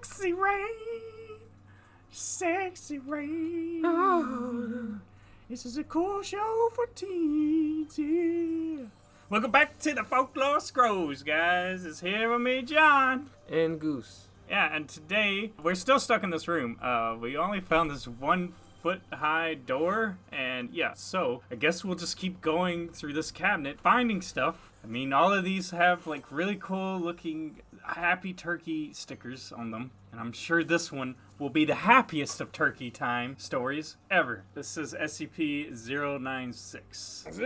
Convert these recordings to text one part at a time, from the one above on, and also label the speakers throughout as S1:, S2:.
S1: Sexy rain, sexy rain. Oh. This is a cool show for teens, yeah. Welcome back to the Folklore Scrolls, guys. It's here with me, John.
S2: And Goose.
S1: Yeah, and today, we're still stuck in this room. We only found this 1 foot high door, and yeah, so I guess we'll just keep going through this cabinet, finding stuff. I mean, all of these have like really cool looking happy turkey stickers on them, and I'm sure this one will be the happiest of turkey time stories ever. This is SCP-096.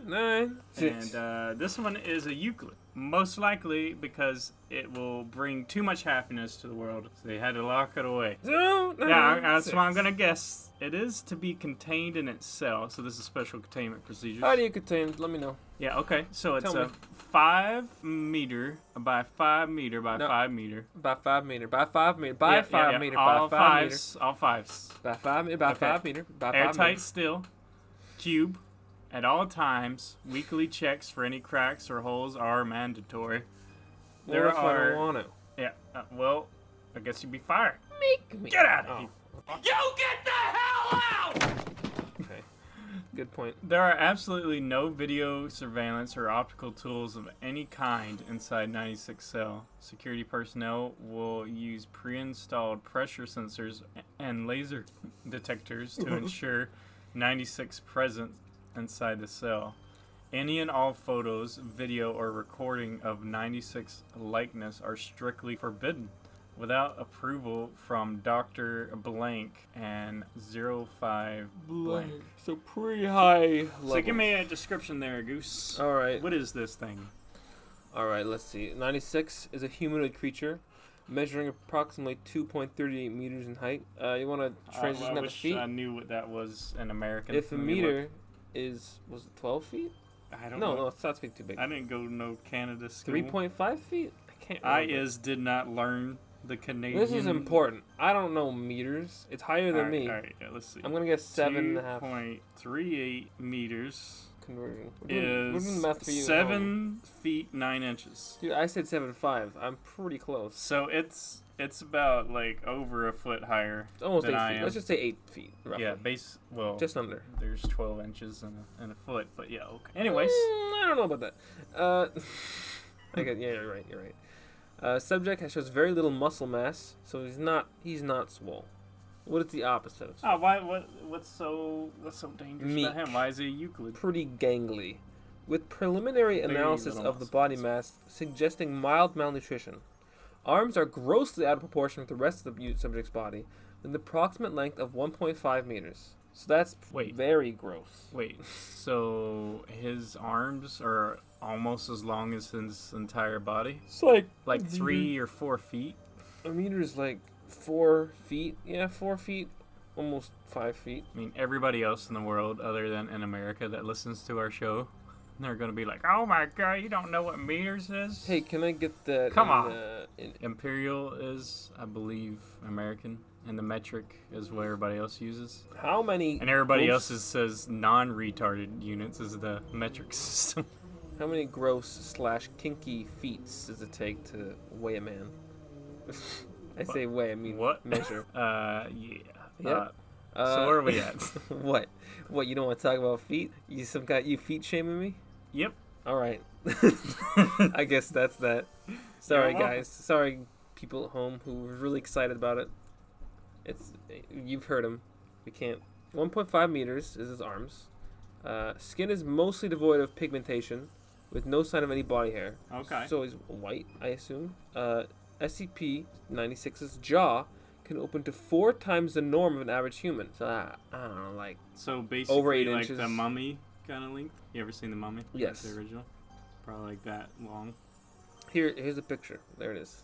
S2: 096.
S1: And this one is a Euclid. Most likely because it will bring too much happiness to the world, so they had to lock it away.
S2: 096.
S1: Yeah, that's what I'm gonna guess. It is to be contained in its cell, so this is special containment procedures.
S2: How do you contain it? Let me know.
S1: Yeah, okay. So it's
S2: Tell
S1: a
S2: me.
S1: 5 meter by 5 meter by 5 meter.
S2: By 5 meter. By 5 meter. By 5 meter.
S1: All
S2: By 5 meter.
S1: fives. All fives.
S2: By 5 meter. By
S1: Okay.
S2: 5 meter. By 5
S1: Airtight
S2: meter.
S1: still. Cube. At all times, weekly checks for any cracks or holes are mandatory.
S2: What if I don't want to?
S1: Yeah, well, I guess you'd be fired.
S2: Make me.
S1: Get out of here.
S3: You get the hell out!
S2: Okay. Good point.
S1: There are absolutely no video surveillance or optical tools of any kind inside 96 cell. Security personnel will use pre-installed pressure sensors and laser detectors to ensure 96 presence inside the cell. Any and all photos, video, or recording of 96 likeness are strictly forbidden without approval from Dr. Blank and 05 Blank.
S2: So pretty high level.
S1: So give me a description there, Goose.
S2: All right.
S1: What is this thing?
S2: All right, let's see. 96 is a humanoid creature measuring approximately 2.38 meters in height. You want to transition
S1: I
S2: that to
S1: wish
S2: feet?
S1: I knew what that was in American.
S2: If a
S1: Let me
S2: meter
S1: look.
S2: was it 12 feet?
S1: I don't know.
S2: No, it's not feet too big.
S1: I didn't go to no Canada school.
S2: 3.5 feet? I can't
S1: I
S2: remember.
S1: did not learn the Canadian.
S2: This is important. I don't know meters. It's higher than me.
S1: All right, yeah, let's see.
S2: I'm going to guess 7.5
S1: 2.38 meters
S2: conversion. We're doing the math for you. at
S1: 7 feet 9 inches.
S2: Dude, I said 7.5. I'm pretty close.
S1: So it's about like over a foot higher
S2: It's almost
S1: than
S2: 8
S1: I
S2: feet.
S1: am.
S2: Let's just say 8 feet. Roughly.
S1: Yeah,
S2: Just under.
S1: there's 12 inches in a foot, but yeah, okay. Anyways,
S2: I don't know about that. Okay, yeah, you're right. You're right. Subject shows very little muscle mass, so he's not swole. What is the opposite of swole?
S1: what's so dangerous
S2: Meek.
S1: about him? Why is he a Euclid?
S2: Pretty gangly, with preliminary
S1: Very
S2: analysis
S1: little
S2: of the
S1: muscle
S2: body mass suggesting mild malnutrition. Arms are grossly out of proportion with the rest of the subject's body, with an approximate length of 1.5 meters. So that's very gross.
S1: Wait, so his arms are almost as long as his entire body?
S2: It's like
S1: 3 or 4 feet?
S2: a meter is like 4 feet. Yeah, 4 feet, almost 5 feet.
S1: I mean, everybody else in the world, other than in America, that listens to our show, they're going to be like, oh my god, you don't know what meters is?
S2: Hey, can I get that?
S1: Come on.
S2: In
S1: Imperial is, I believe, American, and the metric is what everybody else uses.
S2: how many?
S1: And everybody
S2: gross-
S1: else says non-retarded units is the metric system.
S2: How many gross/kinky feats does it take to weigh a man? I say weigh, I mean
S1: What?
S2: measure.
S1: Yeah.
S2: Yeah.
S1: So where are we at?
S2: What? What? You don't want to talk about feet? You feet shaming me?
S1: Yep.
S2: All right. I guess that's that. Sorry,
S1: You're welcome.
S2: guys. Sorry, people at home who were really excited about it. You've heard him. We can't. 1.5 meters is his arms. Skin is mostly devoid of pigmentation, with no sign of any body hair.
S1: Okay.
S2: So he's white, I assume. SCP-96's jaw can open to 4 times the norm of an average human. So I don't know, like
S1: So basically,
S2: over 8
S1: like
S2: inches.
S1: the Mummy kind of length. You ever seen the Mummy?
S2: Yes.
S1: The original. Probably like that long.
S2: here's a picture. There it is.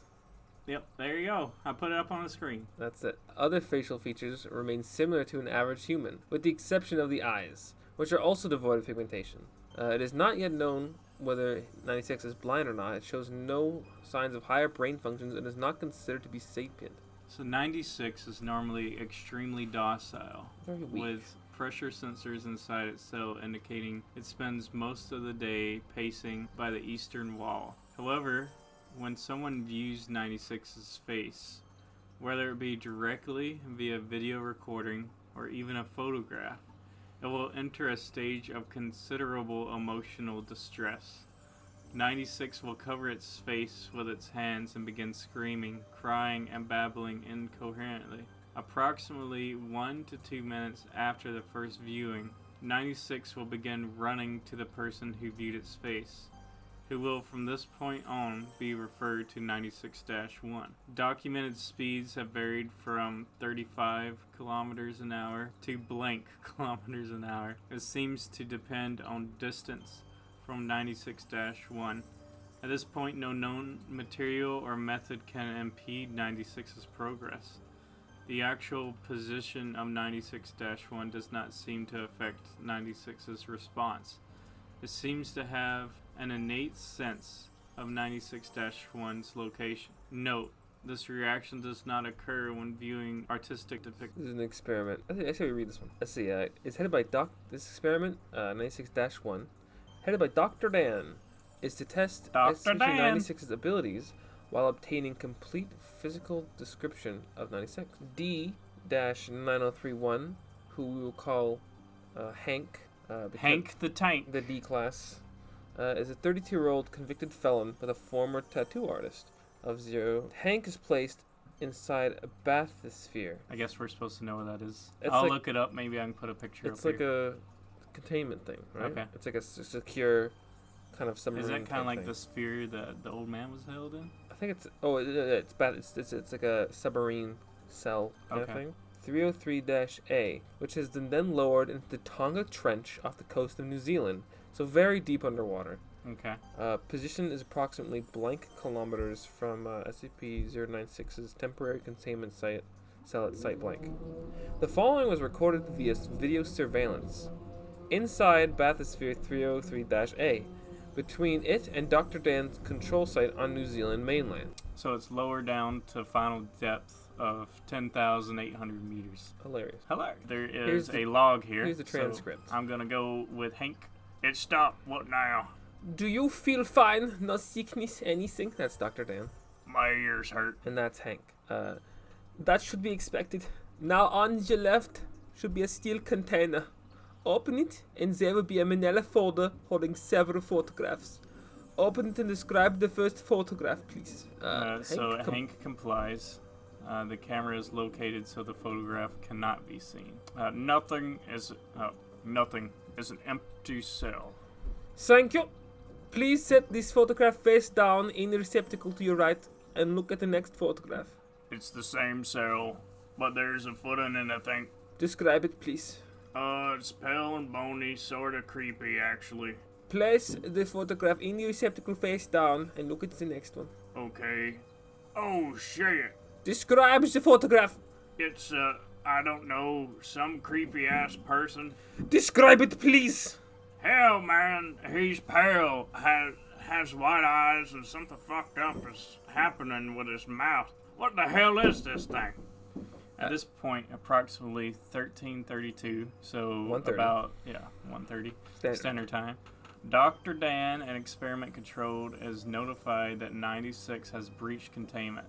S1: Yep. There you go. I put it up on the screen.
S2: That's it. Other facial features remain similar to an average human, with the exception of the eyes, which are also devoid of pigmentation. It is not yet known whether 96 is blind or not. It shows no signs of higher brain functions and is not considered to be sapient.
S1: So 96 is normally extremely docile,
S2: Very weak.
S1: with pressure sensors inside its cell indicating it spends most of the day pacing by the eastern wall. However, when someone views 96's face, whether it be directly via video recording or even a photograph. It will enter a stage of considerable emotional distress. 96 will cover its face with its hands and begin screaming, crying, and babbling incoherently. Approximately 1 to 2 minutes after the first viewing, 96 will begin running to the person who viewed its face, who will from this point on be referred to 96-1. Documented speeds have varied from 35 kilometers an hour to blank kilometers an hour. It seems to depend on distance from 96-1. At this point, no known material or method can impede 96's progress. The actual position of 96-1 does not seem to affect 96's response. It seems to have an innate sense of 96-1's location. Note, this reaction does not occur when viewing artistic depictions.
S2: This is an experiment. I should read this one. Let's see. It's headed by this experiment, 96-1, headed by Dr. Dan, is to test SCP-096's abilities while obtaining complete physical description of 96. D-9031, who we will call Hank.
S1: Hank the Tank.
S2: The D class. Is a 32-year-old convicted felon with a former tattoo artist of 0. Hank is placed inside a bathysphere.
S1: I guess we're supposed to know what that is.
S2: It's
S1: I'll
S2: like,
S1: look it up. Maybe I can put a picture up
S2: It's like
S1: here.
S2: a containment thing, right?
S1: Okay.
S2: It's like a secure kind of submarine.
S1: Is that kind of like
S2: thing.
S1: the sphere that the old man was held in?
S2: I think it's it's bad. It's like a submarine cell kind of thing. 303-A, which has been then lowered into the Tonga Trench off the coast of New Zealand, so very deep underwater.
S1: Okay.
S2: Position is approximately blank kilometers from SCP-096's temporary containment cell at site blank. The following was recorded via video surveillance. Inside bathysphere 303-A, between it and Dr. Dan's control site on New Zealand mainland.
S1: So it's lower down to final depth of 10,800 meters.
S2: Hilarious.
S1: Hello. There is a log here.
S2: Here's the transcript.
S1: So I'm going to go with Hank. It stopped. What now?
S2: Do you feel fine? No sickness, anything? That's Dr. Dan.
S1: My ears hurt.
S2: And that's Hank. That should be expected. Now on your left should be a steel container. Open it, and there will be a manila folder holding several photographs. Open it and describe the first photograph, please.
S1: Hank complies. The camera is located so the photograph cannot be seen. Nothing is an empty cell.
S2: Thank you. Please set this photograph face down in the receptacle to your right and look at the next photograph.
S1: It's the same cell, but there's a foot in it, I think.
S2: Describe it, please.
S1: It's pale and bony, sorta creepy, actually.
S2: Place the photograph in the receptacle face down and look at the next one.
S1: Okay. Oh, shit.
S2: Describe the photograph.
S1: It's, I don't know, some creepy-ass person.
S2: Describe it, please.
S1: Hell, man, he's pale, has white eyes, and something fucked up is happening with his mouth. What the hell is this thing? At this point, approximately 1332, so
S2: 1:30.
S1: about 1:30 standard time. Dr. Dan, an experiment controlled, is notified that 96 has breached containment.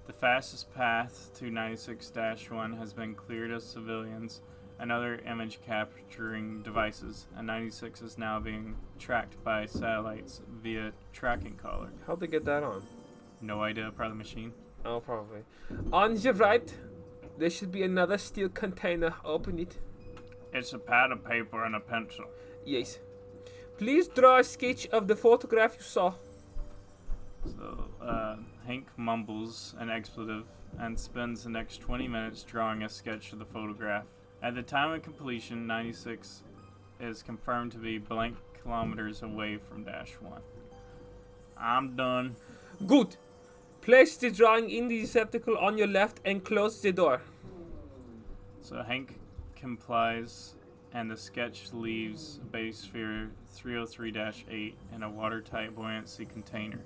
S1: The fastest path to 96-1 has been cleared of civilians and other image capturing devices, and 96 is now being tracked by satellites via tracking collar.
S2: How'd they get that on?
S1: No idea, probably machine.
S2: Oh, probably. On your right, there should be another steel container. Open it.
S1: It's a pad of paper and a pencil.
S2: Yes. Please draw a sketch of the photograph you saw.
S1: So, Hank mumbles an expletive and spends the next 20 minutes drawing a sketch of the photograph. At the time of completion, 96 is confirmed to be blank kilometers away from -1. I'm done.
S2: Good. Place the drawing in the receptacle on your left and close the door.
S1: So Hank complies, and the sketch leaves Bathysphere 303-8 in a watertight buoyancy container.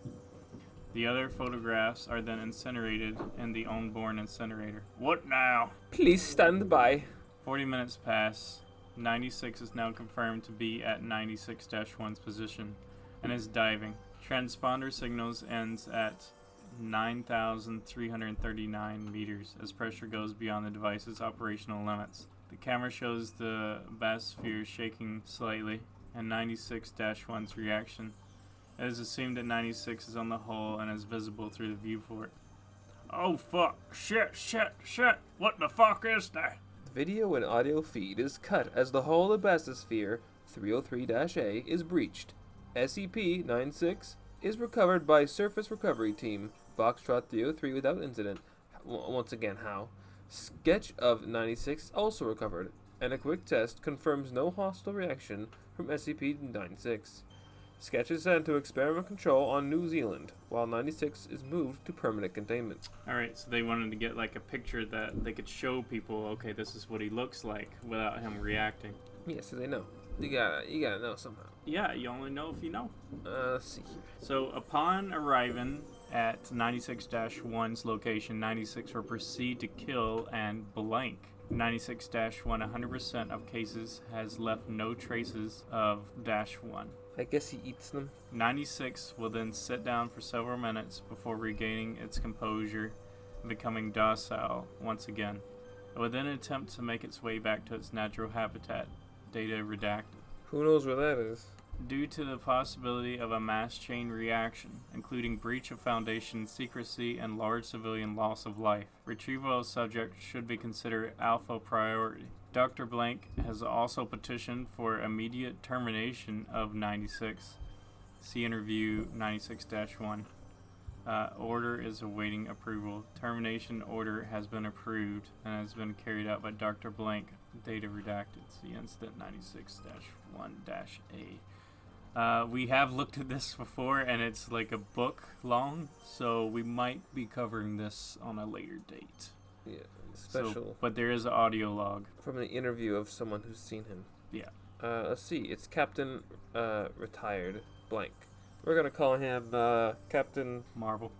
S1: The other photographs are then incinerated in the onboard incinerator. What now?
S2: Please stand by.
S1: 40 minutes pass. 96 is now confirmed to be at 96-1's position and is diving. Transponder signals ends at 9,339 meters as pressure goes beyond the device's operational limits. The camera shows the bathysphere shaking slightly, and 96-1's reaction. It is assumed that 96 is on the hull and is visible through the viewport. Oh fuck, shit, what the fuck is that?
S2: The video and audio feed is cut as the hull of the bathysphere 303-A is breached. SCP-096 is recovered by Surface Recovery Team, Foxtrot 303 without incident. Once again, how? Sketch of 96 also recovered, and a quick test confirms no hostile reaction from SCP-096. Sketch is sent to experiment control on New Zealand, while 96 is moved to permanent containment.
S1: Alright, so they wanted to get like a picture that they could show people, okay, this is what he looks like, without him reacting.
S2: Yeah, so they know. You gotta know somehow.
S1: Yeah, you only know if you know.
S2: Let's see here.
S1: So upon arriving at 96-1's location, 96 will proceed to kill and blank. 96-1, 100% of cases has left no traces of -1.
S2: I guess he eats them.
S1: 96 will then sit down for several minutes before regaining its composure and becoming docile once again. It will then attempt to make its way back to its natural habitat. Data redacted.
S2: Who knows where that is?
S1: Due to the possibility of a mass chain reaction, including breach of Foundation secrecy and large civilian loss of life, retrieval of subject should be considered alpha priority. Dr. Blank has also petitioned for immediate termination of 96. See interview 96-1. Order is awaiting approval. Termination order has been approved and has been carried out by Dr. Blank. Data redacted. See incident 96-1-A. We have looked at this before, and it's like a book long, so we might be covering this on a later date.
S2: Yeah, special.
S1: But there is an audio log.
S2: From the interview of someone who's seen him.
S1: Yeah.
S2: Let's see. It's Captain Retired Blank. We're gonna call him Captain
S1: Marvel.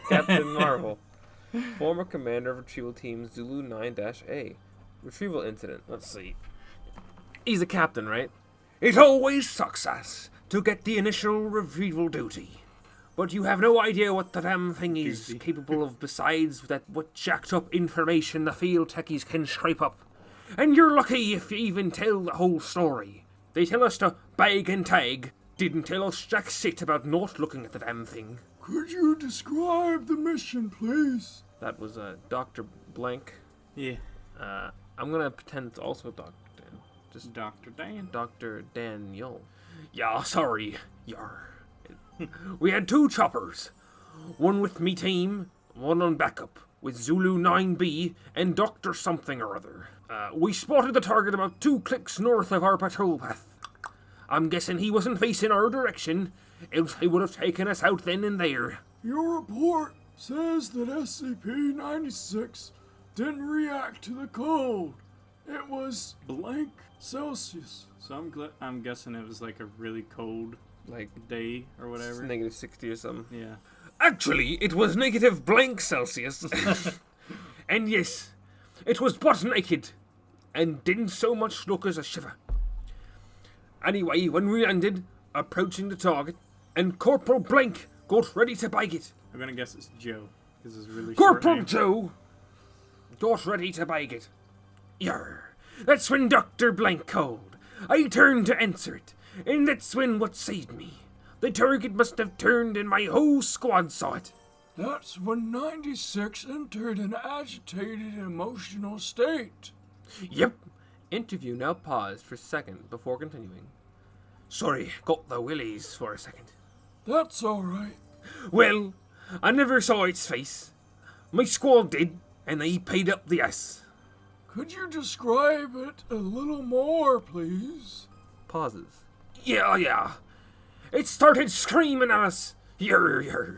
S2: Captain Marvel. Former commander of retrieval team Zulu 9-A. Retrieval incident. Let's see. He's a captain, right?
S4: It always sucks us to get the initial retrieval duty. But you have no idea what the damn thing is capable of besides that what jacked up information the field techies can scrape up. And you're lucky if you even tell the whole story. They tell us to bag and tag, didn't tell us jack shit about not looking at the damn thing.
S5: Could you describe the mission, please?
S2: That was Dr. Blank.
S1: Yeah.
S2: I'm gonna pretend it's also Dr. Dan. Just
S1: Dr. Dan.
S2: Dr. Daniel.
S4: Yeah, sorry, yar. We had 2 choppers. One with me team, one on backup, with Zulu 9B and Dr. something or other. We spotted the target about 2 clicks north of our patrol path. I'm guessing he wasn't facing our direction, else he would have taken us out then and there.
S5: Your report says that SCP-096 didn't react to the cold. It was blank Celsius.
S1: So I'm guessing it was like a really cold
S2: Like
S1: day or whatever.
S2: negative 60 or something.
S1: Yeah.
S4: Actually, it was negative blank Celsius. And yes, it was butt naked, and didn't so much look as a shiver. Anyway, when we landed, approaching the target, and Corporal Blank got ready to bag it.
S1: I'm gonna guess it's Joe, because it's really short
S4: Corporal
S1: name.
S4: Joe got ready to bag it. Yarr. That's when Dr. Blank called. I turned to answer it, and that's when what saved me. The target must have turned and my whole squad saw it.
S5: That's when 96 entered an agitated emotional state.
S4: Yep.
S2: Interview now paused for a second before continuing.
S4: Sorry, got the willies for a second.
S5: That's alright.
S4: Well, I never saw its face. My squad did, and they paid up the ass.
S5: Could you describe it a little more, please?
S2: Pauses.
S4: Yeah. It started screaming at us. Yer,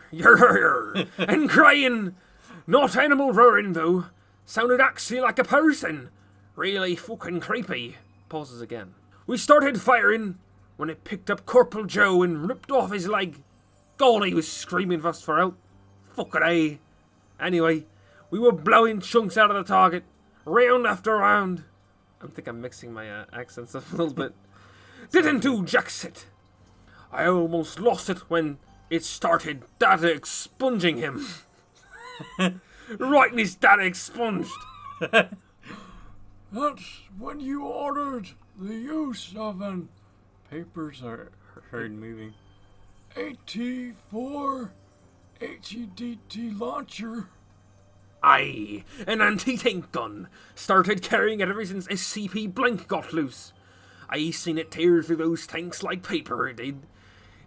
S4: and crying. Not animal roaring, though. Sounded actually like a person. Really fucking creepy.
S2: Pauses again.
S4: We started firing when it picked up Corporal Joe and ripped off his leg. God, he was screaming for us for help. Fucking A. Anyway, we were blowing chunks out of the target, round after round.
S2: I think I'm mixing my accents a little bit.
S4: Didn't do jack shit. I almost lost it when it started data expunging him. Right in his data expunged.
S5: That's when you ordered the use of an
S1: Papers are heard moving.
S5: AT-4 HEDT launcher.
S4: Aye, an anti-tank gun. Started carrying it ever since SCP blank got loose. I seen it tear through those tanks like paper, it did.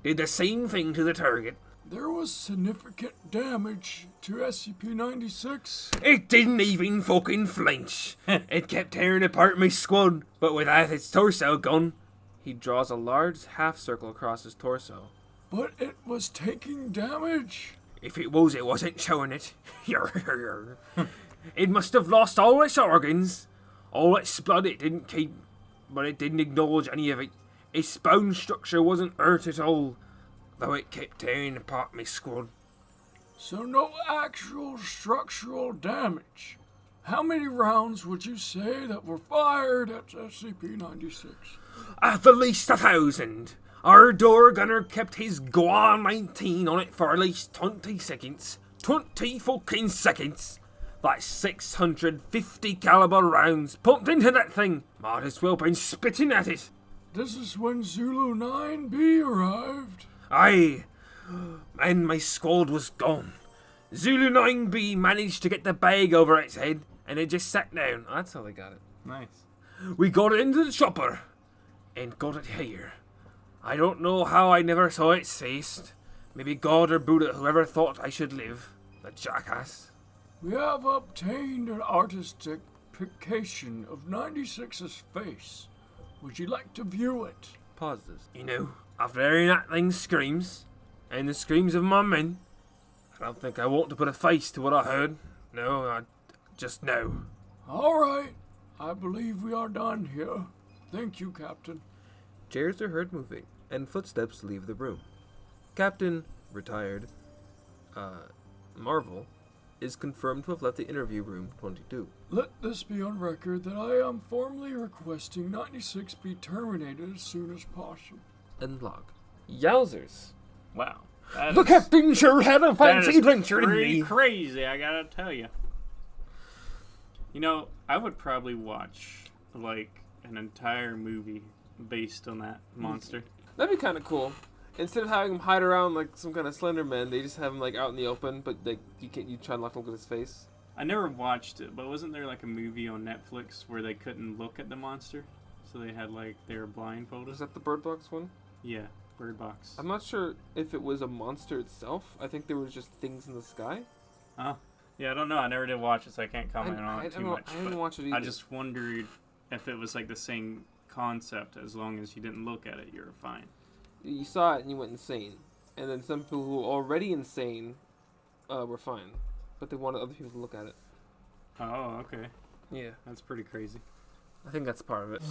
S4: Did the same thing to the target.
S5: There was significant damage to SCP-096.
S4: It didn't even fucking flinch. It kept tearing apart my squad, but without its torso gone.
S2: He draws a large half circle across his torso.
S5: But it was taking damage.
S4: If it was, it wasn't showing it. It must have lost all its organs. All its blood it didn't keep, but it didn't acknowledge any of it. Its bone structure wasn't hurt at all, though it kept tearing apart my squad.
S5: So no actual structural damage. How many rounds would you say that were fired at SCP-096?
S4: At the least 1,000. Our door gunner kept his Guan 19 on it for at least 20 seconds. 20 fucking seconds. That's 650 caliber rounds pumped into that thing. Might as well been spitting at it.
S5: This is when Zulu 9B arrived.
S4: Aye, and my squad was gone. Zulu 9B managed to get the bag over its head, and it just sat down.
S2: Oh, that's how they got it.
S1: Nice.
S4: We got it into the chopper, and got it here. I don't know how I never saw its face. Maybe God or Buddha, whoever thought I should live. The jackass.
S5: We have obtained an artistic depiction of 96's face. Would you like to view it?
S2: Pause this.
S4: You know, after hearing that thing's screams, and the screams of my men, I don't think I want to put a face to what I heard. No, I just know.
S5: All right. I believe we are done here. Thank you, Captain.
S2: Chairs are heard moving, and footsteps leave the room. Captain, retired, Marvel, is confirmed to have left the interview room 22.
S5: Let this be on record that I am formally requesting 96 be terminated as soon as possible.
S2: And log. Yowzers.
S1: Wow. That
S4: The
S1: is-
S4: captain sure had a
S1: that
S4: fancy
S1: is
S4: adventure, didn't
S1: pretty
S4: he?
S1: crazy, I gotta tell you. You know, I would probably watch, like, an entire movie based on that monster.
S2: That'd be kind of cool. Instead of having him hide around like some kind of Slender Man, they just have him like out in the open, but like you try and look at his face.
S1: I never watched it, but wasn't there like a movie on Netflix where they couldn't look at the monster? So they had like, they were blindfolded?
S2: Is that the Bird Box one?
S1: Yeah, Bird Box.
S2: I'm not sure if it was a monster itself. I think there was just things in the sky.
S1: Oh, yeah, I don't know. I never did watch it, so I can't comment on it too much.
S2: I didn't
S1: but
S2: watch it either.
S1: I just wondered if it was like the same concept. As long as you didn't look at it, you're fine.
S2: You saw it and you went insane. And then some people who were already insane were fine. But they wanted other people to look at it.
S1: Oh, okay.
S2: Yeah.
S1: That's pretty crazy.
S2: I think that's part of it.